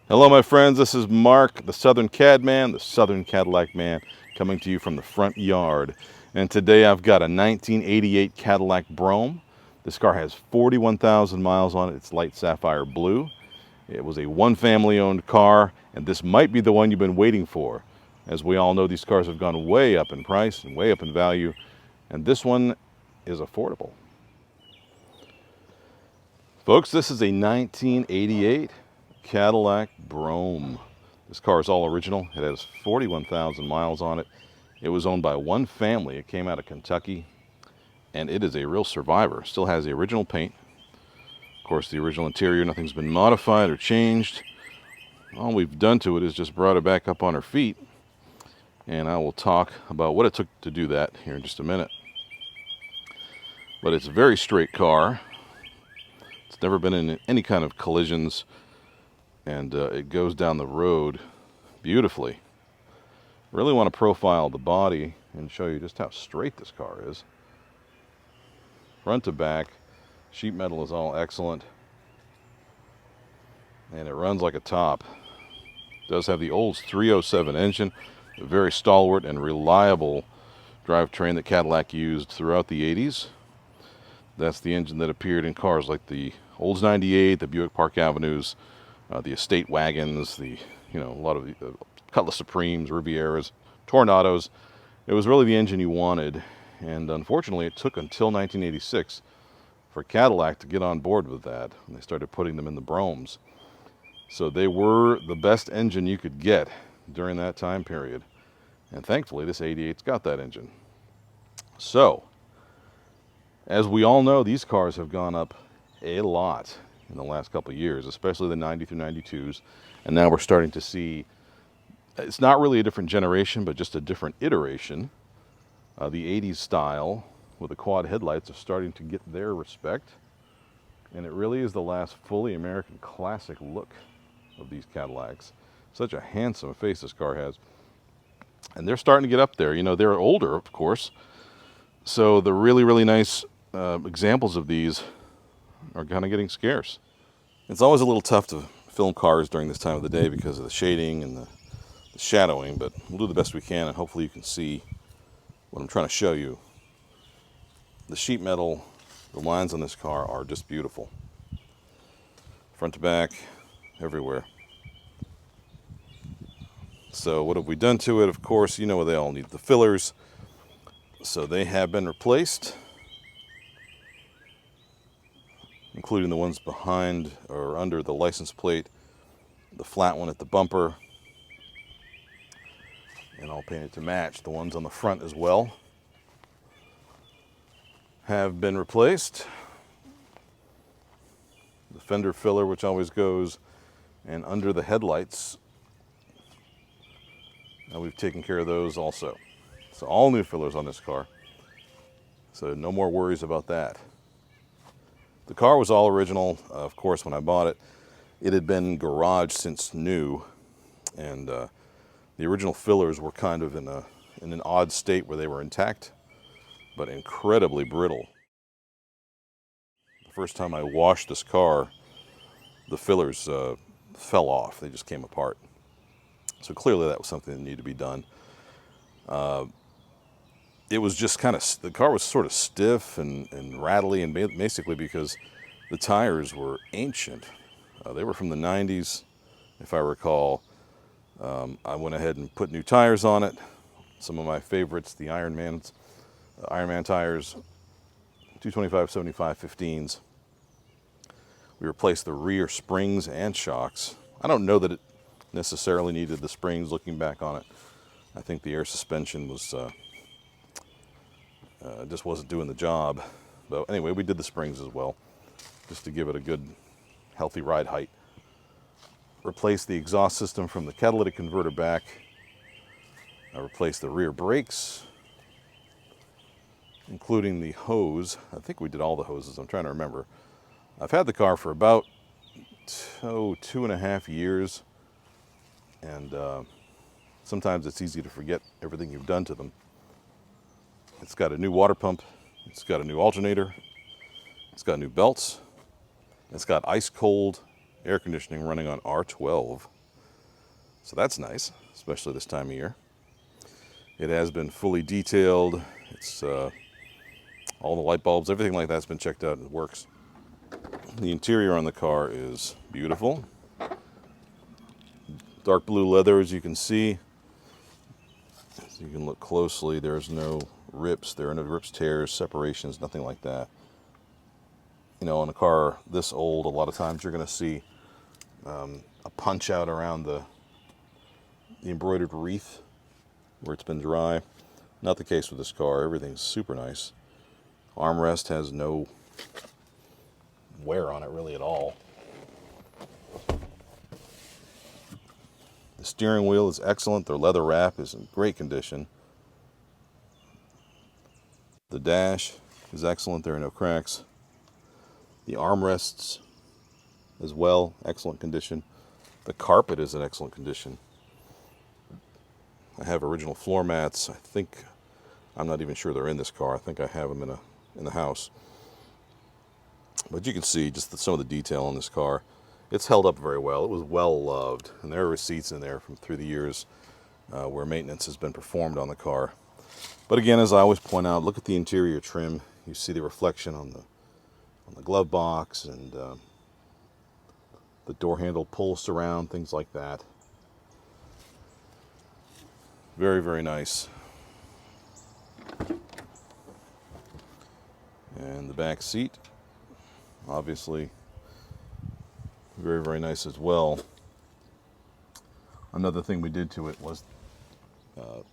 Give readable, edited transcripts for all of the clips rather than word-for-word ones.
Hello, my friends. This is Mark, the Southern Cad Man, the Southern Cadillac Man, coming to you from the front yard. And today I've got a 1988 Cadillac Brougham. This car has 41,000 miles on it. It's light sapphire blue. It was a one family owned car, and this might be the one you've been waiting for. As we all know, these cars have gone way up in price and way up in value, and this one is affordable. Folks, this is a 1988 Cadillac Brougham. This car is all original. It has 41,000 miles on it. It was owned by one family. It came out of Kentucky, and it is a real survivor. Still has the original paint. Of course, the original interior, nothing's been modified or changed. All we've done to it is just brought it back up on her feet, and I will talk about what it took to do that here in just a minute. But it's a very straight car. It's never been in any kind of collisions, and it goes down the road beautifully. Really want to profile the body and show you just how straight this car is. Front to back, sheet metal is all excellent, and it runs like a top. It does have the Olds 307 engine, a very stalwart and reliable drivetrain that Cadillac used throughout the 80s. That's the engine that appeared in cars like the Olds 98, the Buick Park Avenues, the estate wagons, a lot of the Cutlass Supremes, Rivieras, Tornados. It was really the engine you wanted, and unfortunately it took until 1986 for Cadillac to get on board with that, and they started putting them in the Broughams. So they were the best engine you could get during that time period, and thankfully this 88's got that engine. So, as we all know, these cars have gone up a lot in the last couple of years, especially the 90 through 92s. And now we're starting to see, it's not really a different generation, but just a different iteration. The 80s style with the quad headlights are starting to get their respect. And it really is the last fully American classic look of these Cadillacs. Such a handsome face this car has. And they're starting to get up there. They're older, of course. So the really, really nice examples of these are kind of getting scarce. It's always a little tough to film cars during this time of the day because of the shading and the shadowing, but we'll do the best we can, and hopefully you can see what I'm trying to show you. The sheet metal, the lines on this car are just beautiful. Front to back, everywhere. So what have we done to it? Of course, they all need the fillers. So they have been replaced, including the ones behind or under the license plate, the flat one at the bumper, and all painted to match. The ones on the front as well have been replaced. The fender filler, which always goes, and under the headlights, we've taken care of those also. So all new fillers on this car. So no more worries about that. The car was all original. Of course, when I bought it, it had been garaged since new, and the original fillers were kind of in an odd state where they were intact, but incredibly brittle. The first time I washed this car, the fillers fell off. They just came apart. So clearly that was something that needed to be done. It was just the car was sort of stiff and rattly, and basically because the tires were ancient. They were from the 90s, if I recall. I went ahead and put new tires on it. Some of my favorites, the Ironman tires, 225/75 15s. We replaced the rear springs and shocks. I don't know that it necessarily needed the springs looking back on it. I think the air suspension was just wasn't doing the job. But anyway, we did the springs as well, just to give it a good, healthy ride height. Replaced the exhaust system from the catalytic converter back. I replaced the rear brakes, including the hose. I think we did all the hoses. I'm trying to remember. I've had the car for about 2.5 years, and sometimes it's easy to forget everything you've done to them. It's got a new water pump, it's got a new alternator, it's got new belts, it's got ice cold air conditioning running on R12. So that's nice, especially this time of year. It has been fully detailed. It's all the light bulbs, everything like that's been checked out and it works. The interior on the car is beautiful. Dark blue leather, as you can see. As you can look closely, there's no rips. There are no rips, tears, separations, nothing like that. You know, on a car this old, a lot of times you're going to see a punch out around the embroidered wreath where it's been dry. Not the case with this car. Everything's super nice. Armrest has no wear on it really at all. The steering wheel is excellent. Their leather wrap is in great condition. The dash is excellent. There are no cracks. The armrests as well, excellent condition. The carpet is in excellent condition. I have original floor mats. I think, I'm not even sure they're in this car. I think I have them in the house. But you can see just some of the detail on this car. It's held up very well. It was well loved, and there are receipts in there from through the years where maintenance has been performed on the car. But again, as I always point out, look at the interior trim. You see the reflection on the glove box, and the door handle pulls surround, things like that. Very, very nice. And the back seat, obviously, very, very nice as well. Another thing we did to it was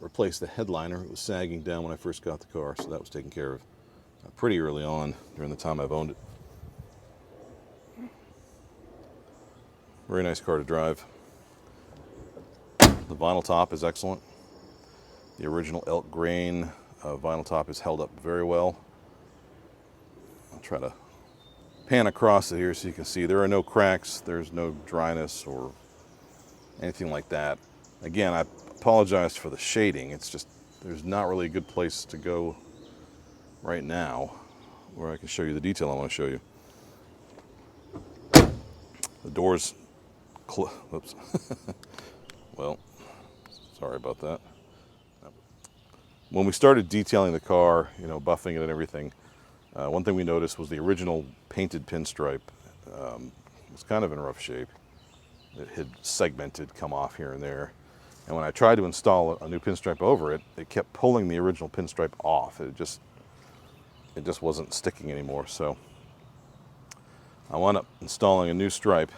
replace the headliner. It was sagging down when I first got the car, so that was taken care of pretty early on during the time I've owned it. Very nice car to drive. The vinyl top is excellent. The original elk grain vinyl top is held up very well. I'll try to pan across it here so you can see there are no cracks, there's no dryness or anything like that. Again, I apologize for the shading. It's just there's not really a good place to go right now where I can show you the detail I want to show you. The doors oops. Well, sorry about that. When we started detailing the car, you know, buffing it and everything, one thing we noticed was the original painted pinstripe was kind of in rough shape. It had segmented, come off here and there. And when I tried to install a new pinstripe over it, it kept pulling the original pinstripe off. It just wasn't sticking anymore. So I wound up installing a new stripe,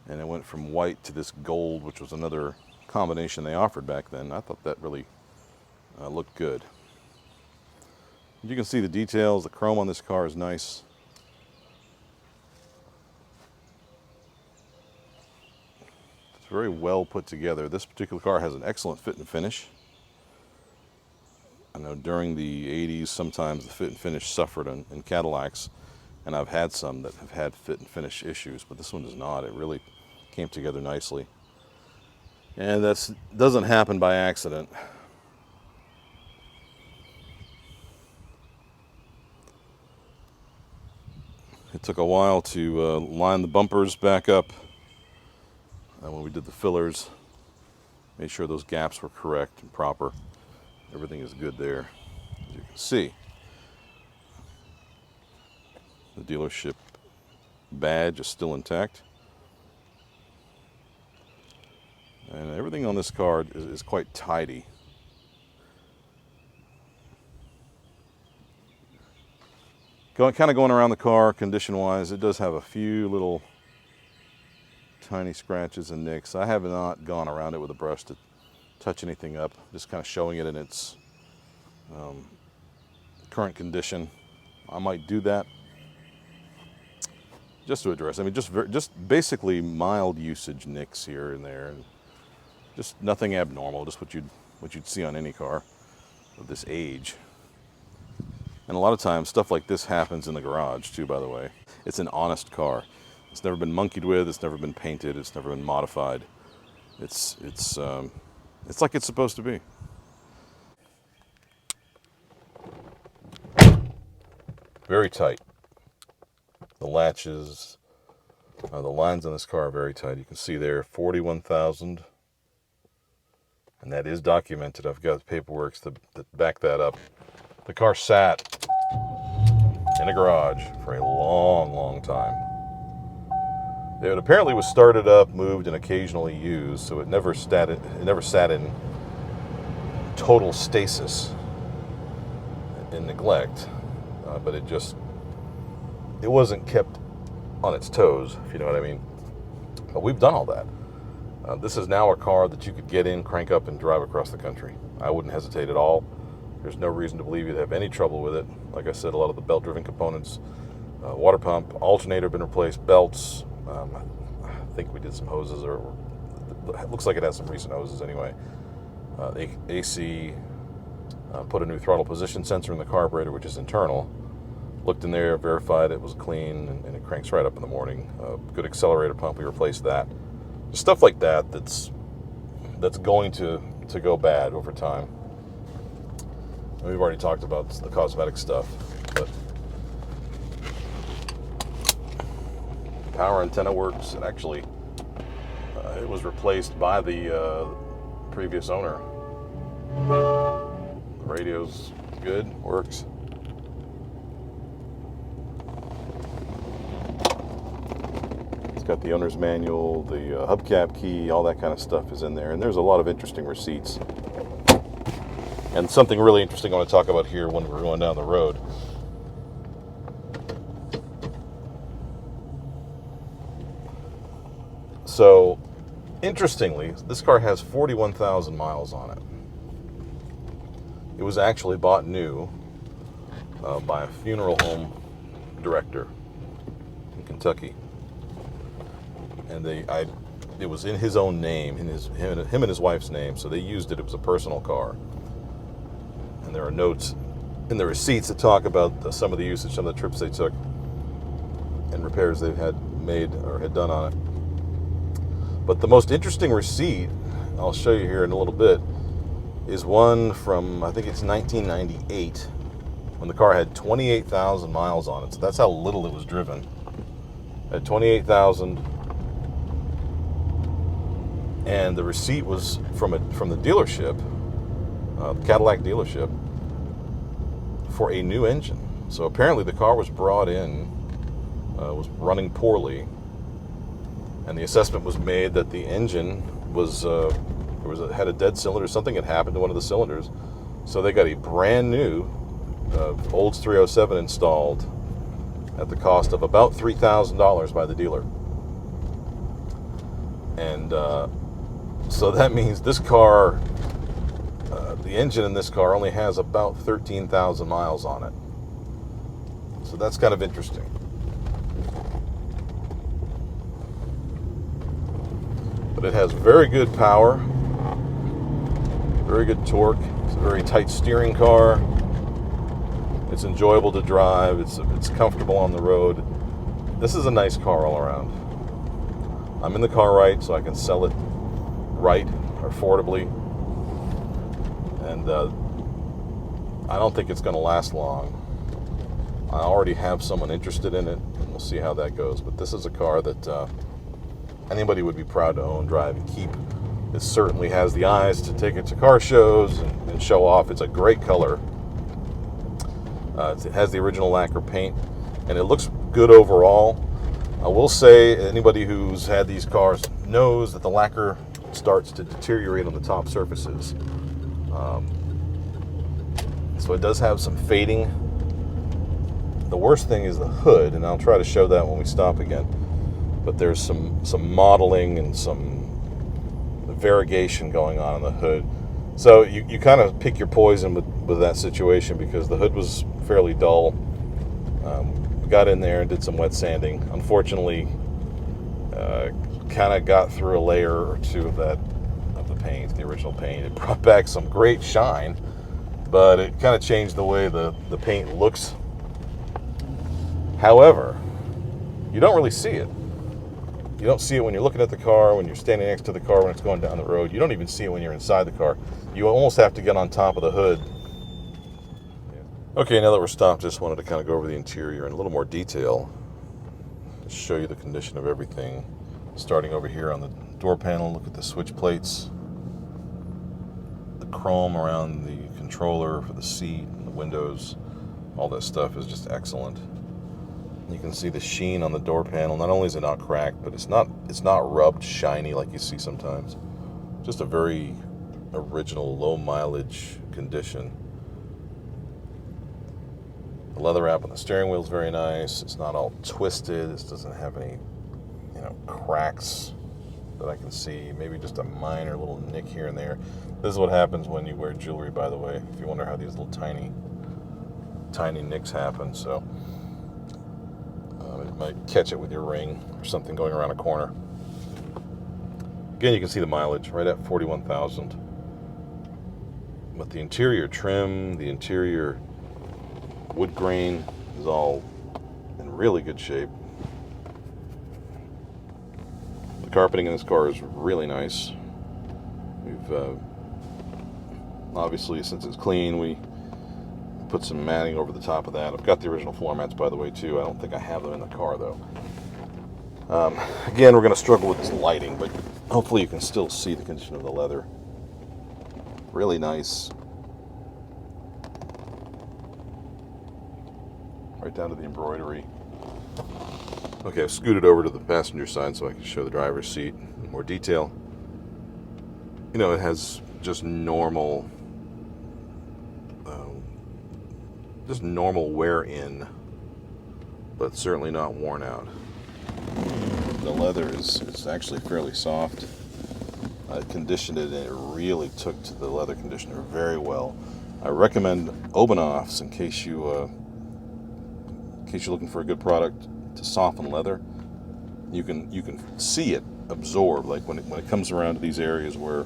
and it went from white to this gold, which was another combination they offered back then. I thought that really looked good. You can see the details. The chrome on this car is nice. It's very well put together. This particular car has an excellent fit and finish. I know during the 80s, sometimes the fit and finish suffered in Cadillacs, and I've had some that have had fit and finish issues, but this one does not. It really came together nicely. And that doesn't happen by accident. It took a while to line the bumpers back up when we did the fillers. Made sure those gaps were correct and proper. Everything is good there, as you can see. The dealership badge is still intact. And everything on this car is quite tidy. Kind of going around the car condition-wise, it does have a few little tiny scratches and nicks. I have not gone around it with a brush to touch anything up, just kind of showing it in its current condition. I might do that just to address. I mean, just basically mild usage nicks here and there, and just nothing abnormal. Just what you'd see on any car of this age. And a lot of times, stuff like this happens in the garage too. By the way, it's an honest car. It's never been monkeyed with. It's never been painted. It's never been modified. It's like it's supposed to be. Very tight. The latches The lines on this car are very tight. You can see there 41,000, and that is documented. I've got the paperwork to back that up. The car sat in a garage for a long, long time. It apparently was started up, moved, and occasionally used, so it never sat in total stasis and neglect, but it wasn't kept on its toes, if you know what I mean. But we've done all that. This is now a car that you could get in, crank up, and drive across the country. I wouldn't hesitate at all. There's no reason to believe you'd have any trouble with it. Like I said, a lot of the belt-driven components, water pump, alternator have been replaced, belts. I think we did some hoses, or it looks like it has some recent hoses anyway. AC, put a new throttle position sensor in the carburetor, which is internal. Looked in there, verified it was clean, and it cranks right up in the morning. Good accelerator pump, we replaced that. Just stuff like that that's going to go bad over time. And we've already talked about the cosmetic stuff, but power antenna works. And actually, it was replaced by the previous owner. The radio's good, works. It's got the owner's manual, the hubcap key, all that kind of stuff is in there. And there's a lot of interesting receipts. And something really interesting I want to talk about here when we're going down the road. So, interestingly, this car has 41,000 miles on it. It was actually bought new by a funeral home director in Kentucky. And it was in his own name, him and his wife's name, so they used it. It was a personal car. And there are notes in the receipts that talk about some of the usage, some of the trips they took, and repairs they had made or had done on it. But the most interesting receipt, I'll show you here in a little bit, is one from, I think it's 1998, when the car had 28,000 miles on it. So that's how little it was driven. At 28,000, and the receipt was from the dealership, Cadillac dealership, for a new engine. So apparently the car was brought in, was running poorly, and the assessment was made that the engine had a dead cylinder. Something had happened to one of the cylinders, so they got a brand new Olds 307 installed at the cost of about $3,000 by the dealer. And so that means this car, the engine in this car only has about 13,000 miles on it. So that's kind of interesting. But it has very good power, very good torque. It's a very tight steering car. It's enjoyable to drive. It's comfortable on the road. This is a nice car all around. I'm in the car right, so I can sell it right or affordably. And I don't think it's going to last long. I already have someone interested in it, and we'll see how that goes. But this is a car that anybody would be proud to own, drive, and keep. It certainly has the eyes to take it to car shows and show off. It's a great color. It has the original lacquer paint, and it looks good overall. I will say, anybody who's had these cars knows that the lacquer starts to deteriorate on the top surfaces. So it does have some fading. The worst thing is the hood, and I'll try to show that when we stop again. But there's some modeling and some variegation going on in the hood. So you kind of pick your poison with that situation, because the hood was fairly dull. We got in there and did some wet sanding. Unfortunately, kind of got through a layer or two of the paint, the original paint. It brought back some great shine, but it kind of changed the way the paint looks. However, you don't really see it. You don't see it when you're looking at the car, when you're standing next to the car, when it's going down the road. You don't even see it when you're inside the car. You almost have to get on top of the hood. Okay, now that we're stopped, just wanted to kind of go over the interior in a little more detail. to show you the condition of everything. Starting over here on the door panel, look at the switch plates. The chrome around the controller for the seat and the windows, all that stuff is just excellent. You can see the sheen on the door panel. Not only is it not cracked, but it's not rubbed shiny like you see sometimes. Just a very original, low mileage condition. The leather wrap on the steering wheel is very nice. It's not all twisted. It doesn't have any, cracks that I can see. Maybe just a minor little nick here and there. This is what happens when you wear jewelry, by the way. If you wonder how these little tiny nicks happen. So you might catch it with your ring or something going around a corner. Again, you can see the mileage right at 41,000. But the interior trim, the interior wood grain is all in really good shape. The carpeting in this car is really nice. We've obviously, since it's clean, we put some matting over the top of that. I've got the original floor mats, by the way, too. I don't think I have them in the car, though. Again, we're going to struggle with this lighting, but hopefully you can still see the condition of the leather. Really nice. Right down to the embroidery. Okay, I've scooted over to the passenger side so I can show the driver's seat in more detail. It has just normal wear in, but certainly not worn out. The leather is actually fairly soft. I conditioned it, and it really took to the leather conditioner very well. I recommend Obenauf's in case you're looking for a good product to soften leather. You can see it absorb, like when it comes around to these areas where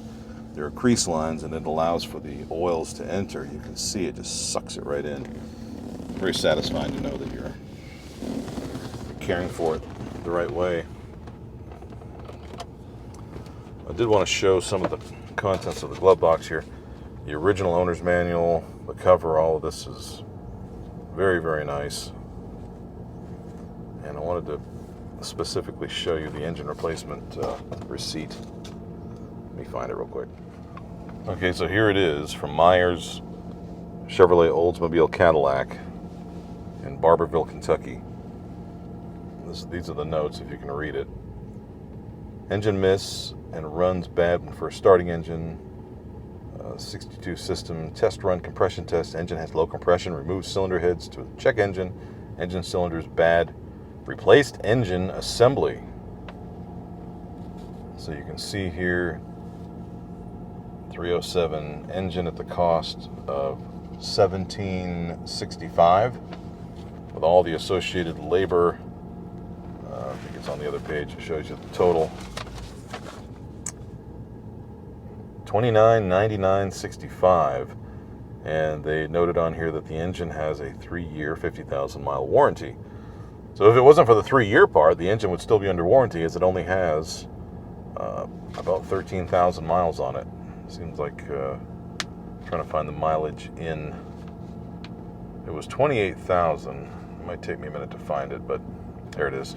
there are crease lines and it allows for the oils to enter. You can see it just sucks it right in. Very satisfying to know that you're caring for it the right way. I did want to show some of the contents of the glove box here. The original owner's manual, the cover, all of this is very, very nice. And I wanted to specifically show you the engine replacement receipt. Let me find it real quick. Okay, so here it is from Myers Chevrolet Oldsmobile Cadillac in Barberville, Kentucky. These are the notes, if you can read it. Engine miss and runs bad when first starting engine. 62 system test run compression test. Engine has low compression. Remove cylinder heads to check engine. Engine cylinders bad. Replaced engine assembly. So you can see here 307 engine at the cost of $1,765 with all the associated labor. I think it's on the other page. It shows you the total. $29,9965, and they noted on here that the engine has a 3-year, 50,000-mile warranty. So if it wasn't for the 3-year part, the engine would still be under warranty, as it only has about 13,000 miles on it. Seems like trying to find the mileage in. It was 28,000. It might take me a minute to find it, but there it is.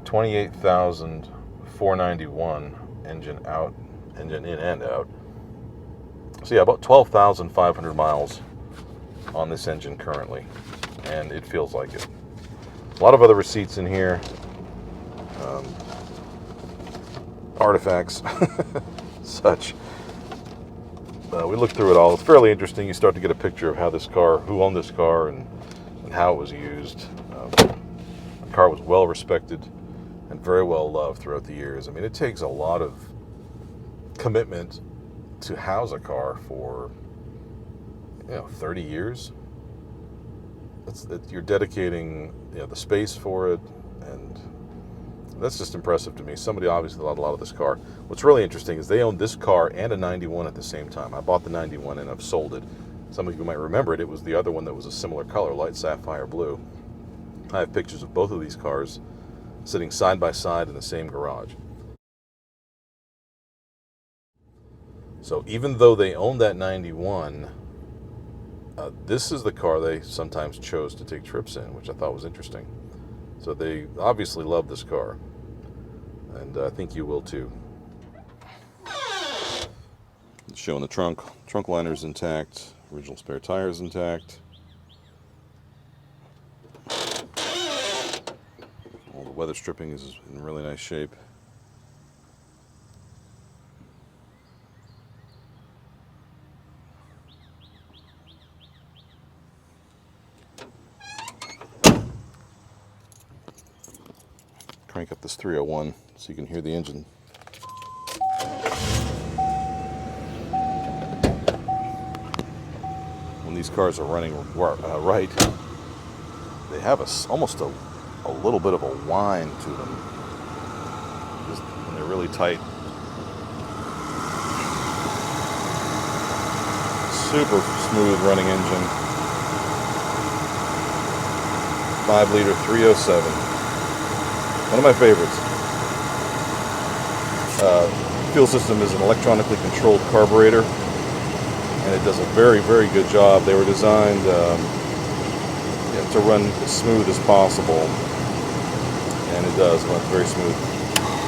28,491 engine out. Engine in and out. So yeah, about 12,500 miles on this engine currently, and it feels like it. A lot of other receipts in here, artifacts, such. We looked through it all. It's fairly interesting. You start to get a picture of how this car, who owned this car, and how it was used. The car was well respected and very well loved throughout the years. I mean, it takes a lot of commitment to house a car for 30 years. You're dedicating the space for it, and that's just impressive to me. Somebody obviously loved a lot of this car. What's really interesting is they owned this car and a 91 at the same time. I bought the 91 and I've sold it. Some of you might remember it. It was the other one that was a similar color, light sapphire blue. I have pictures of both of these cars sitting side by side in the same garage. So even though they owned that 91, this is the car they sometimes chose to take trips in, which I thought was interesting. So they obviously love this car, and I think you will too. Showing the trunk liner's intact, original spare tires intact. All the weather stripping is in really nice shape. Crank up this 301 so you can hear the engine. When these cars are running right, they have almost a little bit of a whine to them. Just when they're really tight. Super smooth running engine. 5-liter 307. One of my favorites. Fuel system is an electronically controlled carburetor, and it does a very, very good job. They were designed to run as smooth as possible, and it does run very smooth.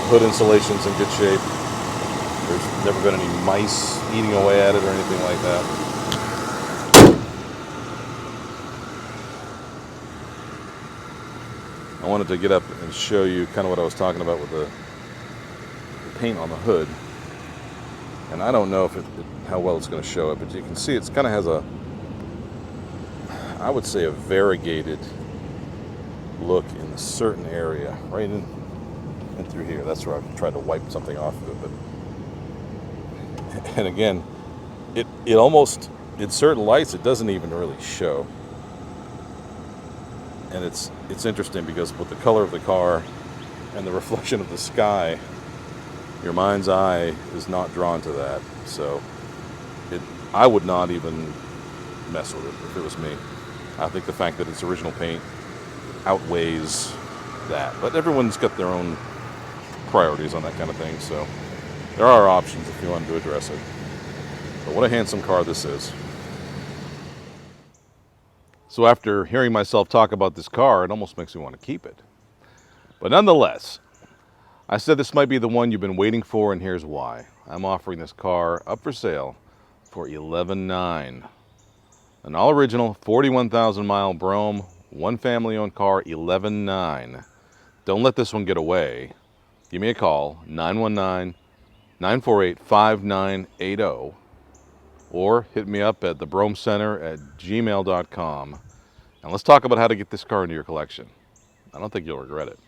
Hood insulation's in good shape. There's never been any mice eating away at it or anything like that. I wanted to get up and show you kind of what I was talking about with the paint on the hood. And I don't know how well it's going to show it, but you can see it kind of has I would say a variegated look in a certain area, right in through here. That's where I've tried to wipe something off of it. And again, it almost, in certain lights, it doesn't even really show. And it's interesting because with the color of the car and the reflection of the sky, your mind's eye is not drawn to that. So I would not even mess with it if it was me. I think the fact that it's original paint outweighs that. But everyone's got their own priorities on that kind of thing, so there are options if you want to address it. But what a handsome car this is. So after hearing myself talk about this car, it almost makes me want to keep it. But nonetheless, I said this might be the one you've been waiting for, and here's why. I'm offering this car up for sale for $11,900. An all-original 41,000 mile Brougham, one family-owned car, $11,900. Don't let this one get away. Give me a call, 919-948-5980, or hit me up at thebrohamcenter@gmail.com. And let's talk about how to get this car into your collection. I don't think you'll regret it.